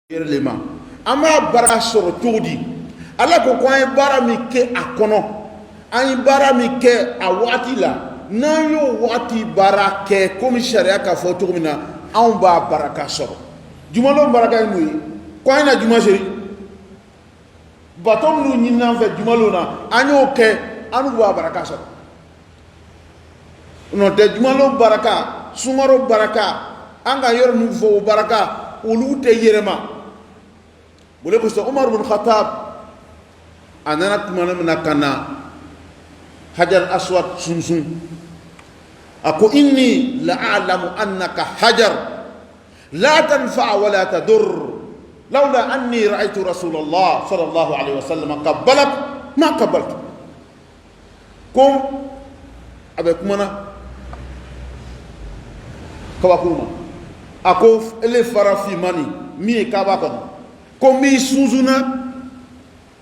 lema ama bara soro todi ala ko ko ay bara mi ke akono ay bara mi ke awati la na yo wati bara ke comme sharia ka fo to mina on ba baraka soro jumalo baraka muy ko ay na juma seri batom lu nyina fe jumalo na anyo ke anu ba baraka soro no de jumalo baraka sumaro baraka anga yor mu fo baraka ulu te yerema boleh ko Umar bin Khattab anana kumana menakana hajar aswad sunsun aku inni la'alamu annaka hajar la tanfa' wa la tadur laula anni ra'aytu Rasulullah sallallahu alaihi wasallam qabbalak ma qabbaltu kum abe kumana kawakuma aku ele farafi mani mi kabakon komi sunzuna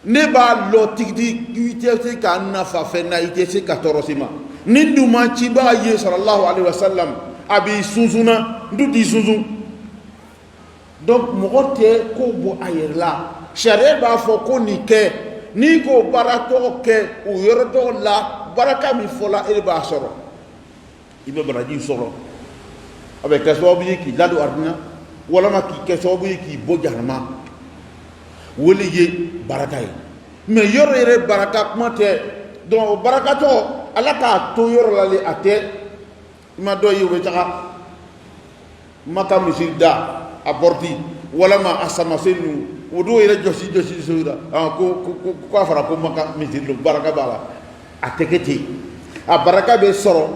ne ba lo tigdi itese ka nafa fe na itese ka torosima nindu ma ci ba ye sallallahu alaihi wasallam abi sunzuna ndu di sunzun donc mogote ko bo ayerla share ba fo ko ni ke ni ko barato ke o yoroto la baraka mi fola e ba soro ibe baraji soro avec kaso bi ki ladu arna wala ma ki kaso bi ki bo jarma woli ye baraka ye mais yoro yere baraka kuma tɛ donc baraka tɔ ala k'a to yɔrɔ la le a tɛ ma dɔ ye o bɛ taga maka misiri da a porti walama a samase nu o do yɛrɛ jɔsi so la ko a fara ko maka misiri lo baraka b'a la a tɛ kɛ ten a baraka bɛ sɔrɔ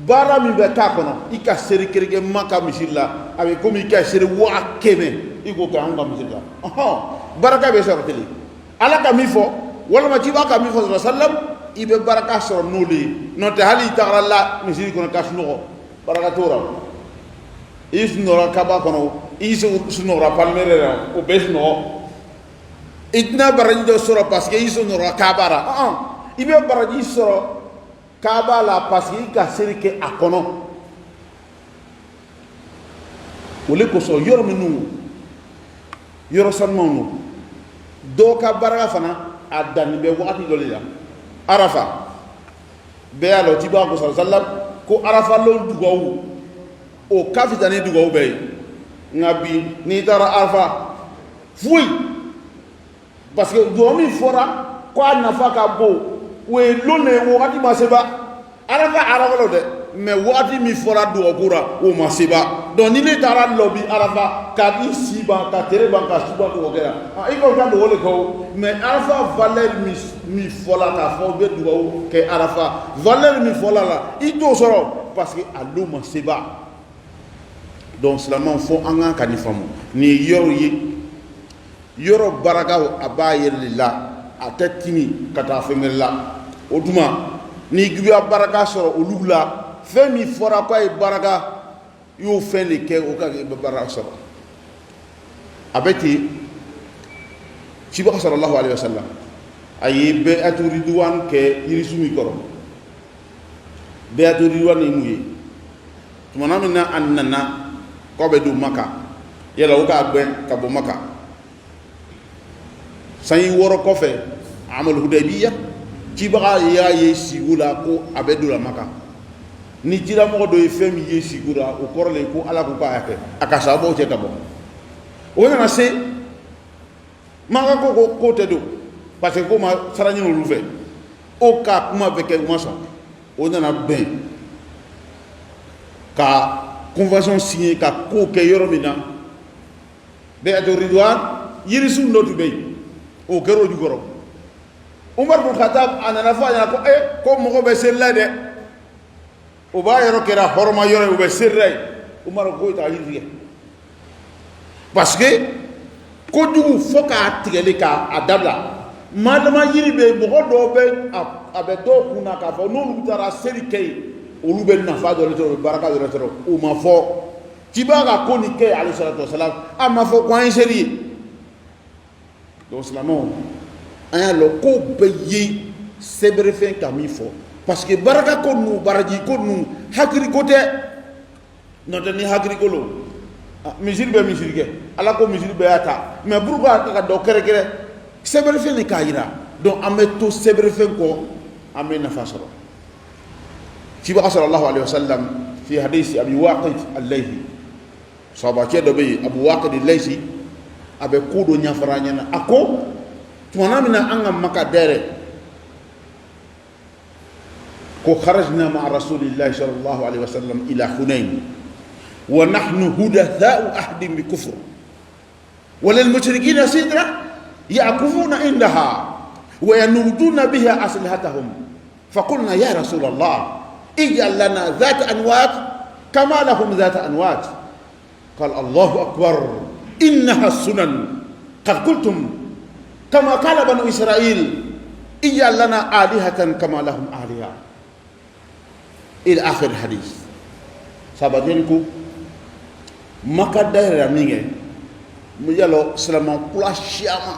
baara min bɛ k'a kɔnɔ i ka seri kereke maka misiri la a bɛ komi i ka seri 100,000 iko ka anga misira baraka be soro tele ala ka mi fo wala ma ci ba ka mi fo sallam ibe baraka soro nuli no te hali taala la misiri kono kasno baraka tora is nora kaba kono is nora palmere o besno itna baraji do soro parce que is nora kabara ibe baraji soro kabala parce que ka serike akono wole ko so yor minu yoro sanmanu do ka baraka fana adan be wakati dole la arafa be alo tiba ko sallallahu ko arafa lo dugawu o kafitane dugawu be ngabi ni dara arafa fui parce que do mi fora ko nafa ka bo we lo ne wakati maseba arafa lo de mais wakati mi fora do okura o maseba donc ni ne tara lobby arafa ka di siba ka tere ban ka suba ko gera i ko ka do wole ko mais arafa valeur mi fola ka fo be do ke arafa valeur mi fola la i to soro parce que aluma seba donc seulement fo anga ka ni famu ni yoro baraka abaye lillah atatini kata femela oduma ni giya baraka soro olugla femi fora ko e baraka yo fele ke o ka baraka soro abeti ciba sallallahu alaihi wasallam ayi be aturidwan ke yirisumi koro be aturidwan imuye tumana minna annana ko be du maka yela o ka gbe ka bo maka sayi woro ko fe amal hudaybiya ciba ya ye sigula ko abedu la maka ni jira mo do femi ye sigura o korle ko ala ko ka yake akasa bo te tabo o na se maka ko te do parce que ko ma sarani no luve o ka kuma veke mo so o na ben ka convention signé ka ko ke yoro mina be ado ridwan yirisu notu be o gero ju goro Umar bin Khattab anana fa ko ko mo be sella de o ba yoro kera horma yoro o be serray Umar ko ta yiri parce que ko dugu foka tigele ka adabla madama yiri be mo do be abe do kuna ka fo no lu tara seri kay o lu be na fa do le to baraka do le to o ma fo tibaga ko ni kay alayhi salatu wasalam ama fo ko en seri donc slamon aya lo ko be yi sebre fen ka mi fo parce que baraka ko nu baraji ko nu hakri ko te no tani hakri ko lo misiri be misiri ke ala ko misiri be ata mais pourquoi ka do kere kere sebre fe ni kayira donc ame to sebre fe ko ame nafa soro ci ba sallallahu alaihi wasallam fi hadisi abi waqid al-laythi sahaba ke do be abu waqid al-laythi abe ko do nyafaranya na ako tuna mina anga makadere ko kharajna ma rasulillahi sallallahu alaihi wasallam ila hunain ونحن هدثاء أحد بكفر وللمشركين سدرة يعكفون عندها وينودون بها أسلحتهم فقلنا يا رسول الله اجعل لنا ذات أنوات كما لهم ذات أنوات قال الله أكبر إنها السنن قد قلتم كما قال بنو إسرائيل اجعل لنا آلهة كما لهم آلهة إلى آخر الحديث سابقينكم maka daira minge mu yalo salama kula shiama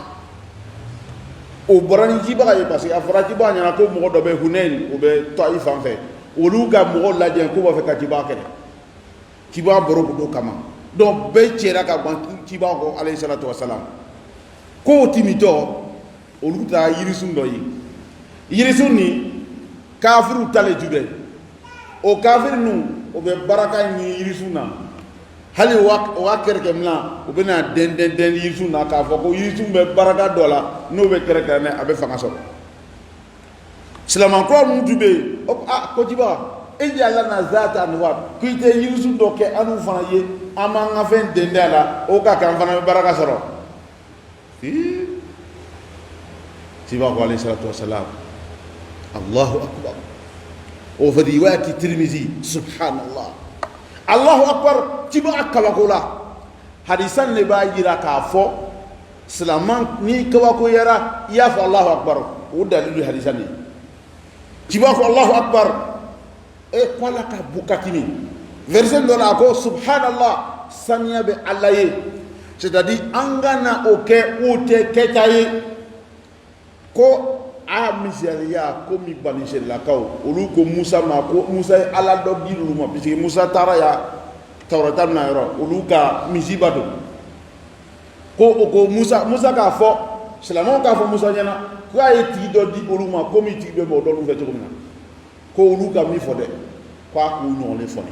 o borani jiba ye parce que afra jiba nyana ko mo do be hunen o be taif en fait o luga mo la je ko ba fe ka jiba kene jiba boro do kama donc be tiera ka ban jiba ko alayhi salatu wassalam ko timito o luta yirisun do yi yirisun ni kafiru tale jube o kafir nu o be baraka ni yirisuna hali wa kerke mla o bena den yisu na ka fo ko yisu be baraka dola no be kerke ne abe fanga so silama ko mu dube ko tiba e yalla na zata an wa ku ite yisu do ke anu fana ye ama nga fen den dala o ka kan fana be baraka soro tiba ko alayhi salatu wassalam Allahu akbar o fi riwayat Tirmidhi subhanallah Allahu akbar tiba akabakula hadisan ne ba yira ka fo salaman ni kabako yara ya fa Allahu akbar o dalilu hadisan ni tiba ko Allahu akbar e kwala ka bukatini verset do la ko subhanallah samiya be allaye c'est-à-dire angana oke ute ketaye ko a miseriya ko mi banishe la kaw olu ko Musa ma ko Musa ala do dilu ma parce que Musa tara ya tawrata na yoro olu ka misibado ko Musa ka fo selama ka fo Musa nyana ko ay ti do di olu ma ko mi ti be mo do lu fe to na ko olu ka mi fo de ko ko no le fo ni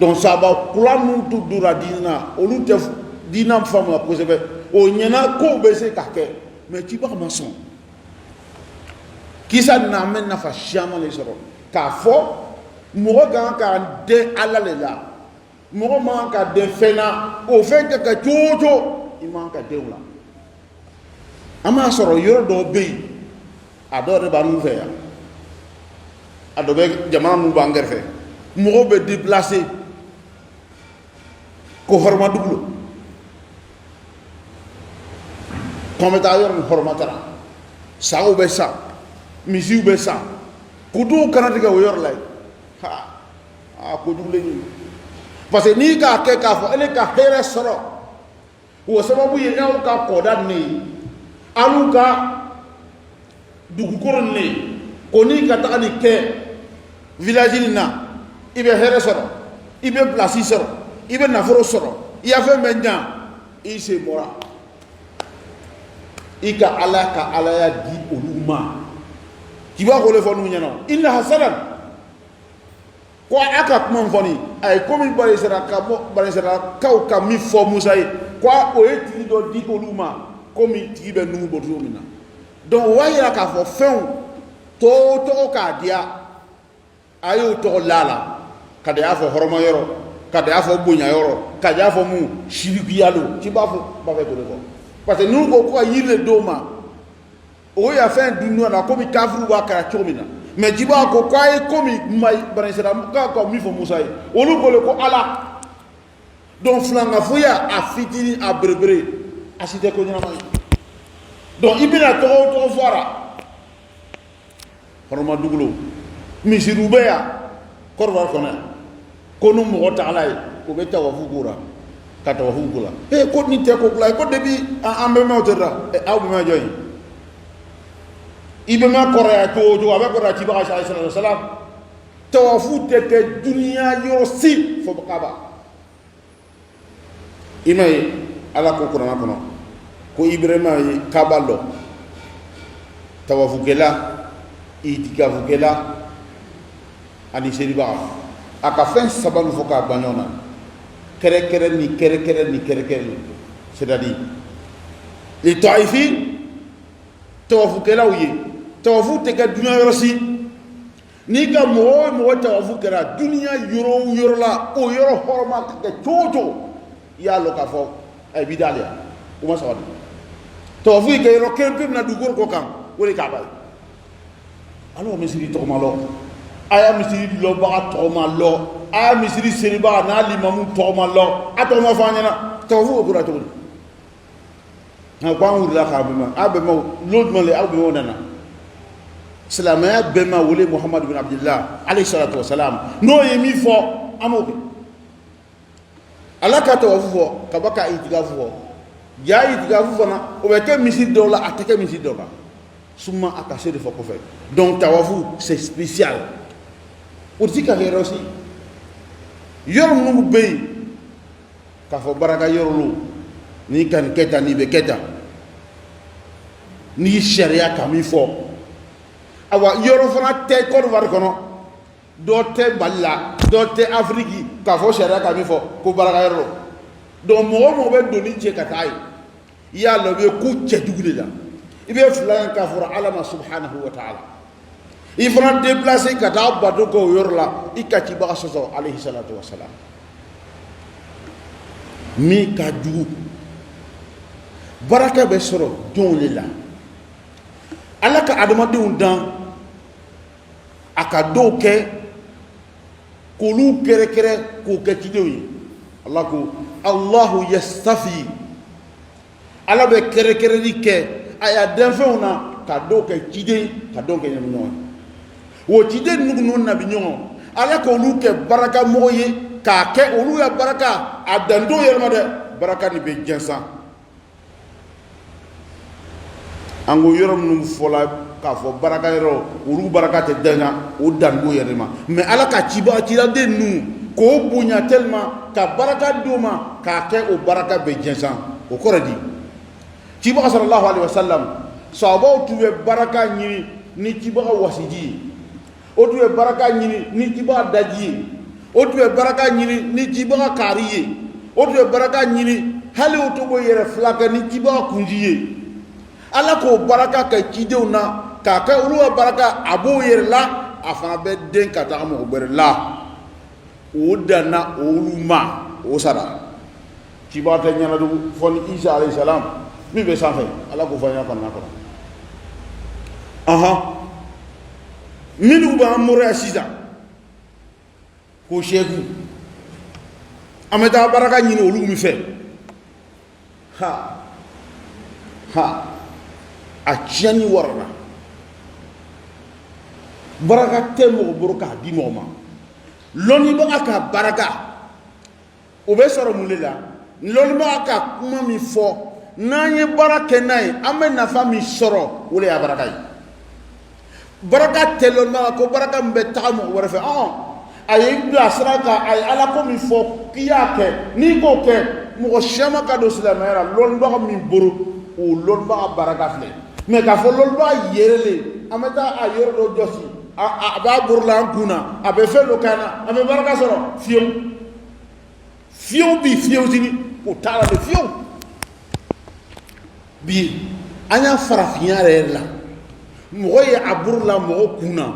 donc ça va kula mu tu dura dina olu te dina famu ko se be o nyana ko be se ka ke mais ti ba ma son kisa na men na fa shama le soro ka fo mo ga ka de ala le la mo ma ka de fena o fe ka jojo i man ka de wala ama soro yoro do be adore ba nu fe ya adobe jamana mu banger fe mo be déplacer ko horma duglo kometa yor hormatara sa o be sa misi be sa kudu kana diga yor lay ha ko dugle ni parce que ni ka ke ka fo ele ka here soro wo sababu ye ew ka kodan ni aluka dugu koron ni ko ni ka ta ni ke village ni na ibe here soro ibe place soro ibe naforo soro ya fe menja ise mora ika alaka alaya di oluma kiba ko le fonu nyano inna hasanan ko aka kuma foni ay komi bare sera ka mo bare sera ka o ka mi fo Musa yi ko o eti do di oluma komi tibe nu bo do mina donc wayira ka fo fen to ka dia ayo to lala kada ya fo horoma yoro kada ya fo bunya yoro kada ya fo mu shiriku yalo kiba fo ba fe ko le fo parce que nous ko yile doma o ya fin du no na komi kafru wa kara chomina mais jiba ko ay komi may banisera ka ko mi fo Musa o lu ko le ko ala donc flanga foya a fitini a brebre a cité ko nyama donc ibina to fara horma duglo mi sirubeya korwa kona kono mo taala ko be tawafu gura kata wa hugula ko ni te ko kula ko debi ambe me otera aw me joy ibe ma korea to abe ko ra ci ba sallallahu alaihi wasallam tawafu te dunya yo si fo bakaba imay ala ko qur'an kono ko ibrahima kabalo tawafu gela itikafu gela ani seriba aka fen saban foka banyona kere kere ni c'est-à-dire les taifin tawafu gela uye tawafu te ka dunya yorsi ni ka mo tawafu gela dunya yoro la o yoro horma ka toto ya lo ka fo ay bidalia kuma sawadi tawafu ke yoro kempe na dugor ko kam woni ka bay alors misiri to malo aya misiri lo ba to malo aya misiri seriba na limamu to malo ato ma fanyana tawafu ko to na kwa wurla ka bema abema lodma le abema nana salamaya bema wole muhammad ibn abdullah alayhi salatu wassalam no yemi fo amoke alaka tawafu fo kabaka itigafu fo ya itigafu fo na o be ke misiri do la atake misiri do ka suma akase de fo ko fe donc tawafu c'est spécial aussi ka hero si yorum nu bey ka fo baraka yorlu ni kan keta ni be keta ni sharia kami fo awa yoro fana te ko war kono do te balla do te afriki ka fo sharia kami fo ko baraka yorlu do mo be do ni che katay ya lo be ku che dugule la ibe flan ka fo alama subhanahu wa ta'ala il faut déplacer kata bado ko yorla ikati ba soso alayhi salatu wassalam mi ka du baraka be soro don lila alaka adamade undan aka do ke kulu kere kere ko ke tidoyi allah ko allah yastafi ala be kere kere ni ke aya denfeuna ka do ke tide ka do ke nyamno wo tide nugu non nabi nyon ala ko lu ke baraka moye ka ke olu ya baraka adando yerma de baraka ni be jensa ango yorom num fola ka fo baraka yero olu baraka te dana o dango yerma mais ala ka tiba tira de nu ko bunya tellement ka baraka doma ka ke o baraka be jensa o koradi tiba sallallahu alaihi wasallam sabo tuwe baraka ni tiba wasiji o tuwe baraka ni tiba daji o tuwe baraka ni tiba kariye o tuwe baraka hali o to boyere flaka ni tiba kunjiye ala ko baraka ka kidewna ka ka ulu baraka abo yere la afana be den ka ta mo ber la o dana o luma o sara tiba ta nyana du fon isa alayhi salam mi be sanfe ala ko fanya kan nako aha milu ba amura sisa ko shegu ameta baraka nyini olu mi fe ha a tiani warna baraka temo burka di moma loni ba aka baraka o be soro mulela loni ba aka kuma mi fo nanye baraka nay amena fami soro wole ya baraka yi baraka telon ma ko baraka mbe tamo wara fe ay ibla saraka ay ala ko mi fo kiyake ni ko ke mo shema ka do islamera lon ba mi buru o lon ba baraka fle mais ka fo lon ba yerele amata ayor do josi aba burlan kuna abe fe lokana abe baraka soro fion bi tini ko tala de fion bi anya farafiare la mo ye aburla mo kuna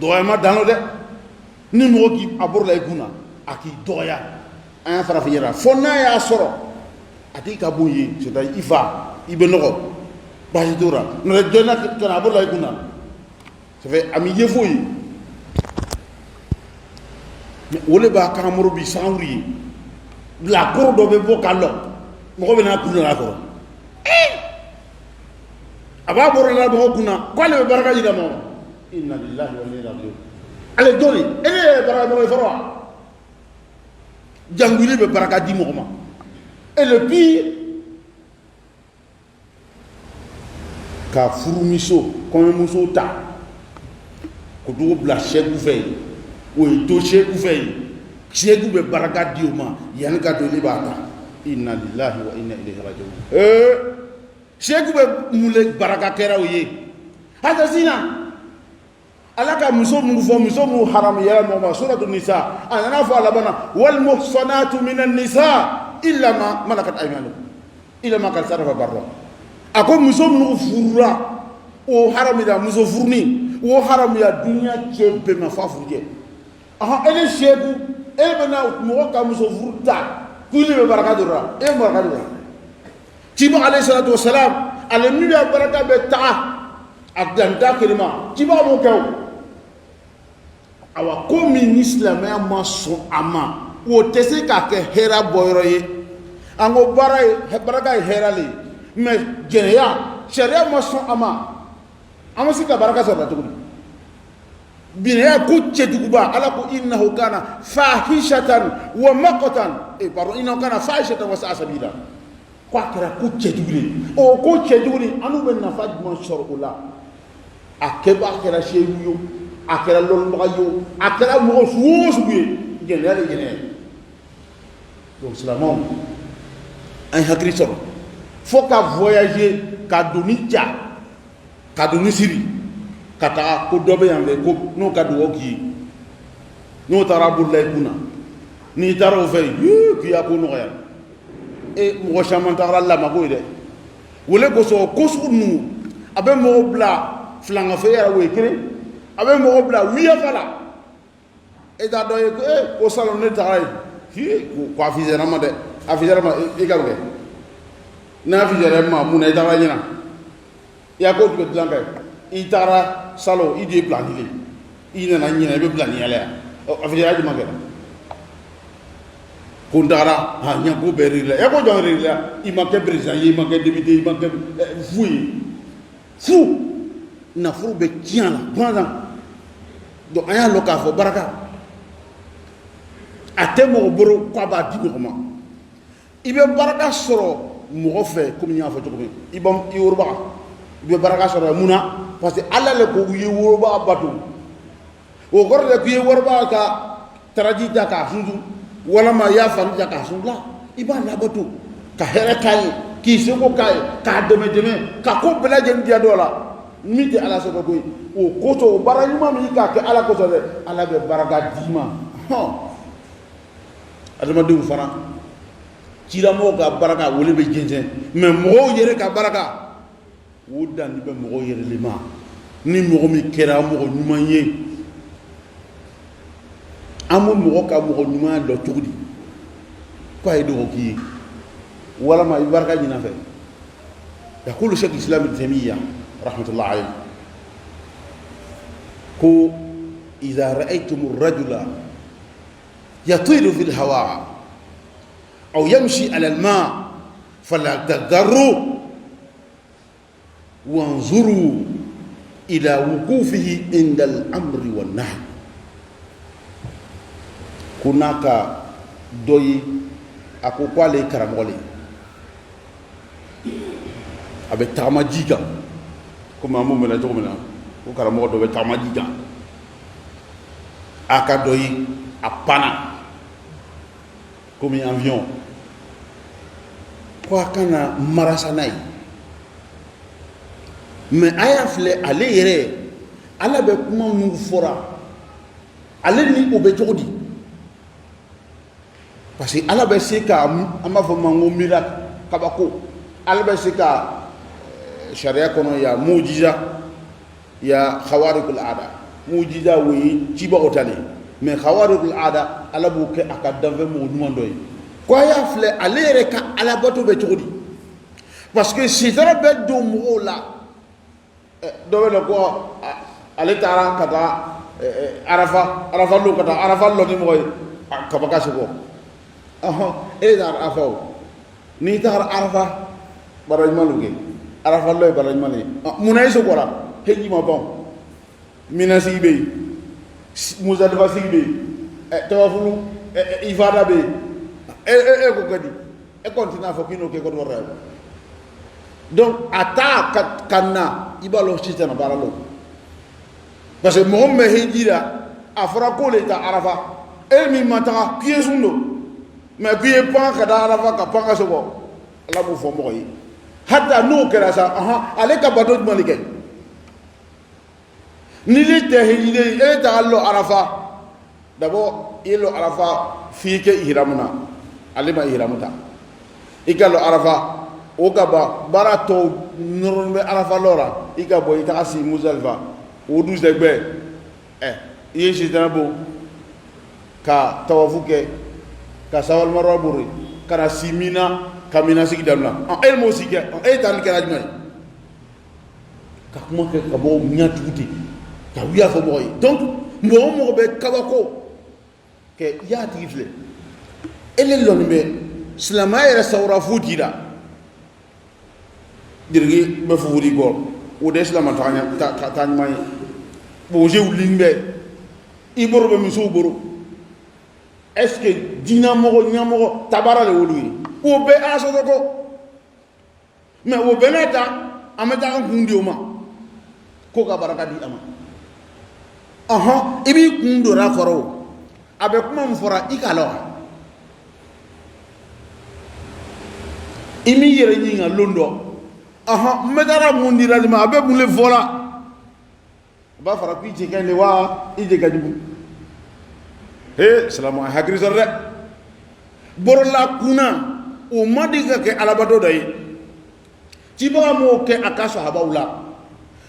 doyama dano de ni mo ki aburla kuna aki doya anya farafiara fonna ya soro ati ka boye c'est à ifa ibe noko ba dora no de jona kana aburla kuna ça fait ami yefoyi mais wole ba kamuru bi sanri la ko do be bokalo mo be na kuna la ko aba borla bo kuna ko le baraka jida mo inna lillahi wa inna ilaihi raji'un ale doni ele baraka mo foro janguli be baraka di mo ma et le pire ka furumiso comme muso ta ko do bla chegu fay o to chegu fay chegu be baraka diuma yan ka do libata inna lillahi wa inna ilayhi raji'un chegu be mule baraka kera oye hada zina alaka musomu haram ya mama suratul nisa anana fa labana wal muhsanatu minan nisa illa ma malakat aymanukum illa ma kal sarafa barra ako musomu furra o haram ya muso furni o haram ya dunya chebe ma fa furje aha ele chegu ele bena mo ka muso furta kuli be baraka dura e baraka dura tiba alayhi salatu wassalam ale mi be baraka be ta adanta kelima tiba mo kaw awa komi islam ya maso ama wo tese ka ke hera boyro ye ango baraka hera le me geya sharia maso ama sika baraka sa batugudi binaya ku ceduguba ala ko innahu kana fahishatan wa maqtan pardon innahu kana fahishatan wa sa'a sabila kwa kira ku cedugudi o ko cedugudi anu ben na fajma shar'ula akeba kira sheyu akira lol magayo akira mo suusuye genere donc seulement un hakri soro faut ka voyager ka donija ka doni siri kata ko dobe yambe ko no kadu woki no tarabul lay kuna ni taro fay ki ya ko no ya e mo chaman tara la mago ide wole ko so ko sunu abe mo bla flanga fe ya we kire abe mo bla wiya fala e da do e ko salon ne taray ki ko afizera ma de afizera ma e galbe na afizera ma mu ne taray na ya ko ko dlanka itara salo ide planile ina na nyina be planile afijara di magana kundara ha nya ko berila ya ko jongrila imake president imake député imake fu na fu be kiana bana do aya loka fo baraka atemo boro kwa ba di ko ibe baraka soro mo fe comme nya fa to ko ibam yorba ibe baraka soro muna parce que alla le ko yi worba batu o gorle ko yi worba ka taraji ka sundu wala ma ya fan ka sunla iba la batu ka here kai ki se ko kai ka deme ka ko bela jen dia dola miti ala so ko o koto baranyuma mi ka ke ala ko so de ala be baraka dima ho adama du fara ci la mo ka baraka wole be jenjen mais mo yere ka baraka woda ni be mo yere lima ni mo mi kera mo nyumanye amul mo ka mo nyuma do tugudi pay do ki wala ma baraka ni na fe يقول شيخ الإسلام ابن تيمية رحمة الله عليه كو إذا رأيتم الرجل يطير في الهواء أو يمشي على الماء فلا تغتروا وانظروا إلى وقوفه عند الأمر والنهي هناك دوي أكو قالي كرامولي abe tamajiga comme amu mena to mena ko karamo do be tamajiga aka doyi apana comme avion ko kana marasanai mais aya fle ale yere ala be kuma mu fora ale ni obe jodi parce que ala be seka ama fo mango miracle kabako ala be seka sharia kono ya mujiza ya khawarikul ada mujiza wi ci ba otale mais khawarikul ada ala bu ke akadave mo numandoy ko ya fle alere ka ala bato be todi parce que si dara be do mo la do be ko ale tara kata arafa lo kata arafa lo ni mo ka baka ko aha e dar arafa ni tar arafa baraj maluge arafa loy baraj mane munay so gora heji ma bon minasi be muzadfa sibe tawafulu ifada be ko gadi e continue fo kino ke ko do rew donc ata kanna ibalo chitana baralo parce que mo me hejira afra ko le ta arafa mi mata kuye sundo mais kuye pan kada arafa ka pan ka sogo ala mo fo mo yi hatta no kera sa ale ka bato malike ni le tahile e ta allo arafa dabo ilo arafa fi ke ihramuna ale ma ihramuta ikalo arafa o gaba barato noron be arafa lora ikabo ita asi muzalfa o 12 degbe yeshi tanabo ka tawafuke ka sawal marwa buri kana simina kamina sigi damna el mo sigi tan kala jmay ka kuma ke ka bo nyatuti ka wiya fo boy donc mo be kabako ke ya tifle ele lonbe silama era sawra futida dirgi be furi gor o de silama ta may bo je wulimbe iboro be miso boro est-ce que dinamo nyamo tabara le wolu o be aso ko mais o beneta amata ngundi o ma ko ka baraka di ama ibi kundo ra foro abe kuma mfora ikalo imi yere nyinga londo medara mundi la ma abe mule vola ba fara ku je kan le wa ije gadibu salamu hakri sorre borla kuna o madiga ke alabato dai ci ba mo ke aka sahaba ula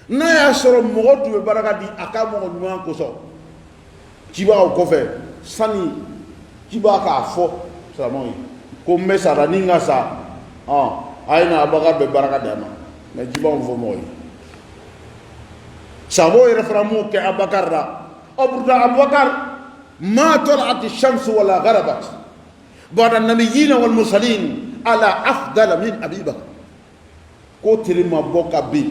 na ya soro mo du baraka di aka mo nwa ko so ci ba ko fe sani ci ba ka fo salamu ko me sara ninga sa ayna baga be baraka dama mais ci ba on fo moy sabo reframu ke abakar da aburda abakar ما طلعت الشمس ولا غربت بعد النبيين والمرسلين على أفضل من أبي بكر كوتري ما بوكا بي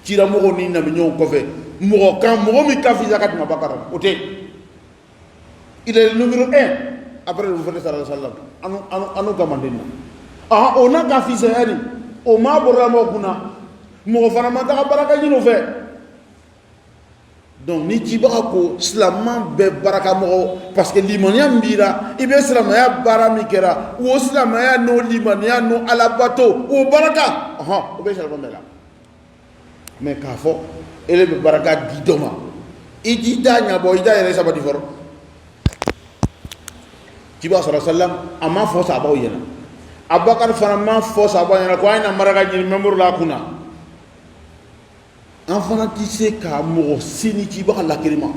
تيرا مغو نينا منيون كوفي مغو كان مغو مي كافي زكاة ما بكر اوتي il est le numéro 1 après le prophète sallallahu alayhi wa sallam anu kamandina ona kafi zahari o ma borra mo kuna mغو faramata baraka ñino fe donc ni tibaka ko silaman be baraka mo parce que limaniya mbira ibe silamaya bara mikera o silamaya no limaniya no alabato o baraka o be shalom bela mais ka fo ele be baraka gidoma iji danya bo ida yere sabati foro tiba sallallahu alaihi wasallam ama fo sabo yena abakar fana fo sabo yena ko ayna maraka ni memur la kuna enfant tissé ka mo sini ci ba la kirima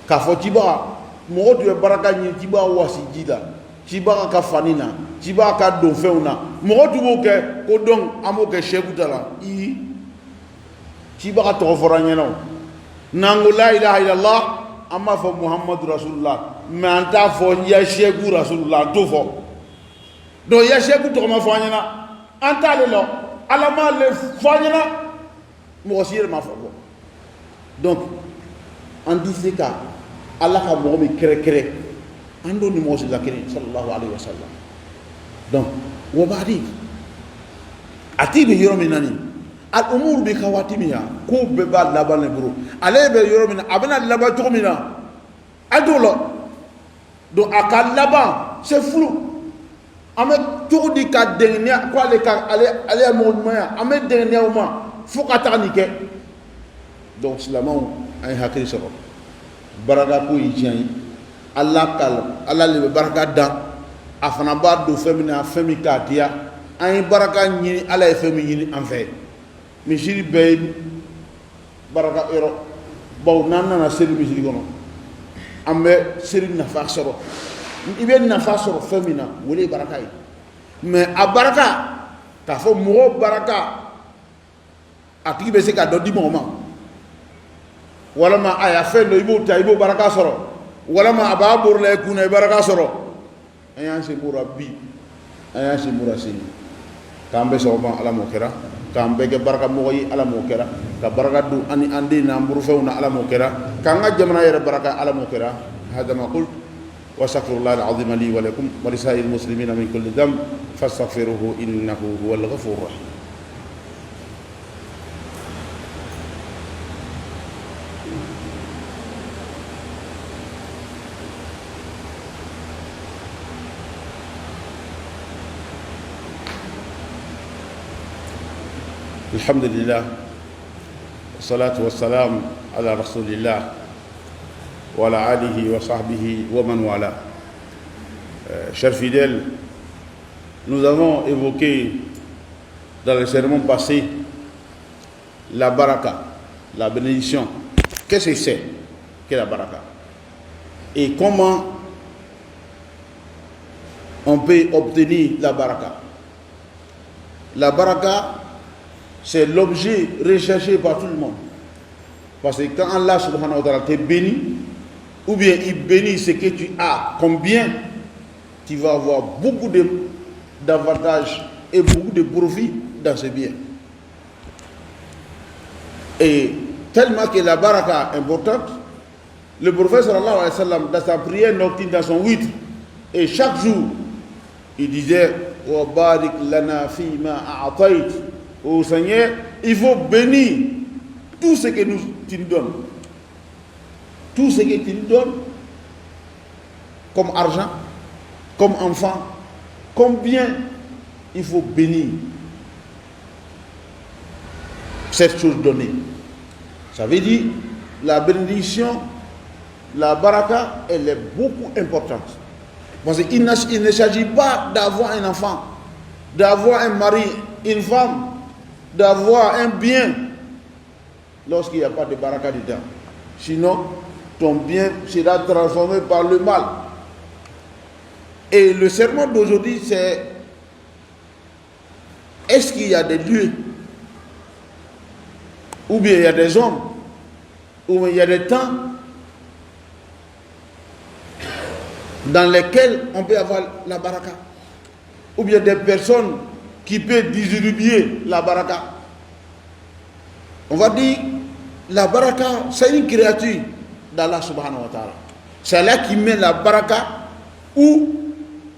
ka fo ci ba mo do baraka ni ci ba wasi jida ci ba ka fanina ci ba ka do feuna mo do bo ke ko don amo ke sheku dala ci ba ka to foranya no nangu la ilaha illallah amma fo muhammad rasulullah mais anta fo ya sheku rasulullah to fo do ya sheku to ma fanya na anta le lo alama le fanya na mosir ma fo donc en disait que Allah ka mo mi kere ando ni mo zakiri sallallahu alaihi wasallam donc wo badi atibe yorominani al umur bi khawatimiha ko be ba labane buru ale be yoromina abana laba tomina adolo donc akal laba c'est flou ame tout di ka dengnia ko ale ka ale mo moya ame dengnia uma fukata nike donc silamau ay hakri soro baraka ko yijan Allah kal Allah le baraka da afana ba do femina femika dia ay baraka ñini ala e femi ñini en fait mi jiri be baraka ero baw nanana seri mi jiri gono ambe seri na fa soro ibe na fa soro femina wole baraka yi mais a baraka ta fo mo baraka atigi be se ka do di moma wala ma aya fe no ibo ta ibo baraka soro wala ma aba bor le kuna baraka soro ayan se murabi ayan se murasini kambe so ba ala mo kera kambe ge baraka mo yi ala mo kera ka baraka du ani andi na mburu fewna ala mo kera kanga jamana yere baraka ala mo kera hada ma qult wa astaghfirullah alazim li wa lakum wa lisa'il muslimina min kulli dhanb fastaghfiruhu innahu huwal ghafurur rahim. Alhamdulillah, salatu wassalam ala rasulillah wa ala alihi wa sahbihi wa man wala. Chers fidèles, nous avons évoqué dans le sermon passé la baraka, la bénédiction. Qu'est-ce que c'est que la baraka? Et comment on peut obtenir la baraka? La baraka, c'est l'objet recherché par tout le monde. Parce que quand Allah subhanahu wa ta'ala te bénit, ou bien il bénit ce que tu as comme bien, tu vas avoir beaucoup d'avantages et beaucoup de profits dans ce bien. Et tellement que la baraka est importante, le prophète sallallahu alayhi wa sallam, dans sa prière nocturne, dans son witre, et chaque jour, il disait wa barik lana fima a'tayt. Au Seigneur, il faut bénir tout ce que tu nous donnes. Tout ce que tu nous donnes, comme argent, comme enfant, comme bien, il faut bénir cette chose donnée. Ça veut dire, la bénédiction, la baraka, elle est beaucoup importante. Parce qu'il ne s'agit pas d'avoir un enfant, d'avoir un mari, une femme, d'avoir un bien lorsqu'il n'y a pas de baraka dedans. Sinon, ton bien sera transformé par le mal. Et le sermon d'aujourd'hui, c'est: est-ce qu'il y a des lieux, ou bien il y a des hommes, ou bien il y a des temps dans lesquels on peut avoir la baraka, ou bien des personnes qui peut distribuer la baraka? On va dire, la baraka, c'est une créature d'Allah subhanahu wa ta'ala. C'est là qui met la baraka où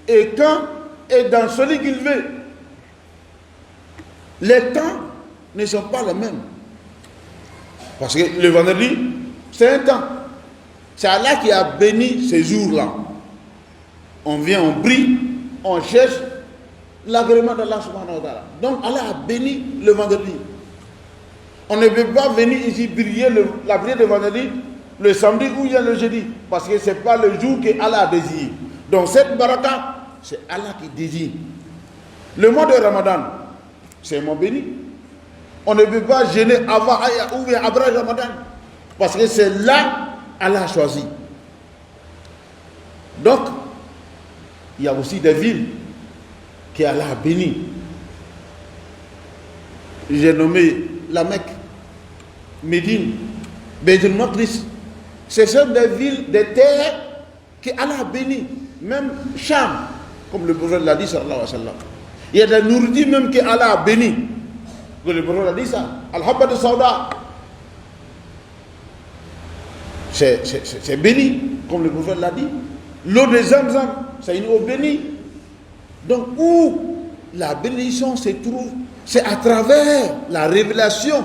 et quand et dans celui qu'il veut. Les temps ne sont pas les mêmes. Parce que le vendredi, c'est un temps. C'est Allah qui a béni ces jours-là. On vient, on prie, on cherche l'agrément d'Allah subhanahu wa ta'ala. Donc Allah a béni le vendredi. On ne peut pas venir ici prier la prière de vendredi le samedi ou bien le jeudi, parce que ce n'est pas le jour que Allah a désiré. Donc cette baraka, c'est Allah qui désire. Le mois de Ramadan, c'est un mois béni. On ne peut pas jeûner avant ou bien après Ramadan, parce que c'est là Allah a choisi. Donc, il y a aussi des villes qu'Allah a béni. J'ai nommé la Mecque, Médine, Beitul Maqdis. Ce sont des villes, des terres qu'Allah a béni. Même Cham, comme le prophète l'a dit, sallallahu alayhi wa sallam. Il y a des nourritures même qu'Allah a béni. Le prophète a dit ça. Al-Habba de Sauda. C'est béni, comme le prophète l'a dit. L'eau de Zamzam, c'est une eau bénie. Donc, où la bénédiction se trouve, c'est à travers la révélation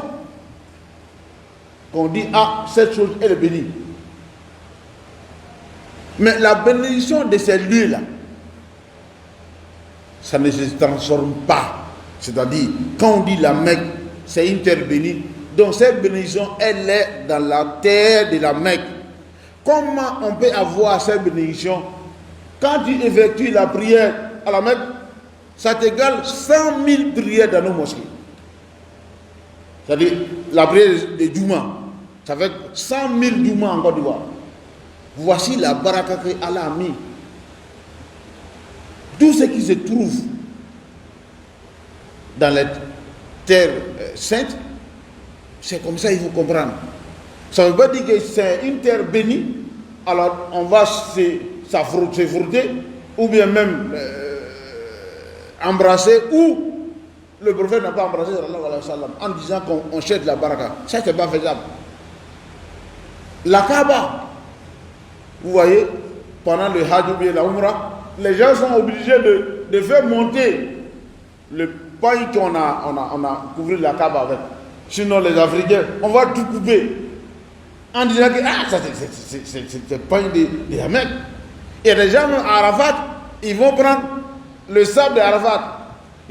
qu'on dit: ah, cette chose, elle est bénie. Mais la bénédiction de ces lieux-là, ça ne se transforme pas. C'est-à-dire, quand on dit la Mecque, c'est une terre bénie. Donc, cette bénédiction, elle est dans la terre de la Mecque. Comment on peut avoir cette bénédiction? Quand tu effectues la prière à la Mecque, ça t'égale 100 000 prières dans nos mosquées. C'est-à-dire, la prière de Juma, ça fait 100 000 Juma en Côte d'Ivoire. Voici la baraka que Allah a mis. Tout ce qui se trouve dans les terres saintes, c'est comme ça, il faut comprendre. Ça ne veut pas dire que c'est une terre bénie, alors on va se frotter, ou bien même embrasser, ou le prophète n'a pas embrassé sallallahu alayhi wa sallam, en disant qu'on cherche la baraka. Ça, c'est pas faisable. La Kaaba, vous voyez, pendant le Hajj ou bien la Umrah, les gens sont obligés de faire monter le pain qu'on a couvert la Kaaba avec. Sinon, les Africains, on va tout couper. En disant que ça c'est pain de la Mecque. Et les gens à Arafat, ils vont prendre le sable d'Arafat